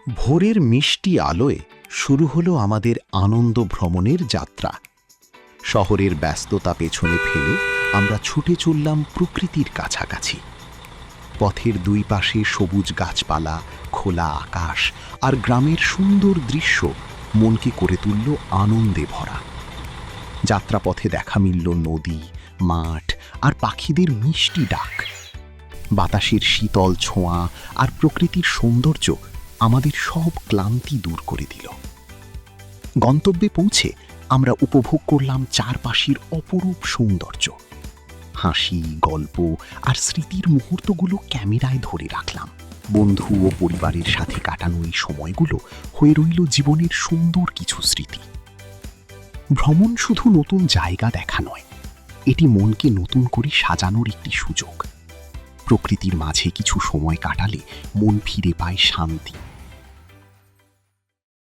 ভোরের মিষ্টি আলোয় শুরু হলো আমাদের আনন্দ ভ্রমণের যাত্রা। শহরের ব্যস্ততা পেছনে ফেলে আমরা ছুটে চললাম প্রকৃতির কাছাকাছি। পথের দুই পাশে সবুজ গাছপালা, খোলা আকাশ আর গ্রামের সুন্দর দৃশ্য মনকে করে তুলল আনন্দে ভরা। যাত্রাপথে দেখা মিলল নদী, মাঠ আর পাখিদের মিষ্টি ডাক। বাতাসের শীতল ছোঁয়া আর প্রকৃতির সৌন্দর্য আমাদের সব ক্লান্তি দূর করে দিল। গন্তব্যে পৌঁছে আমরা উপভোগ করলাম চারপাশের অপরূপ সৌন্দর্য। হাসি, গল্প আর স্মৃতির মুহূর্তগুলো ক্যামেরায় ধরে রাখলাম। বন্ধু ও পরিবারের সাথে কাটানো এই সময়গুলো হয়ে রইল জীবনের সুন্দর কিছু স্মৃতি। ভ্রমণ শুধু নতুন জায়গা দেখা নয়, এটি মনকে নতুন করে সাজানোর একটি সুযোগ। প্রকৃতির মাঝে কিছু সময় কাটালে মন ফিরে পায় শান্তি,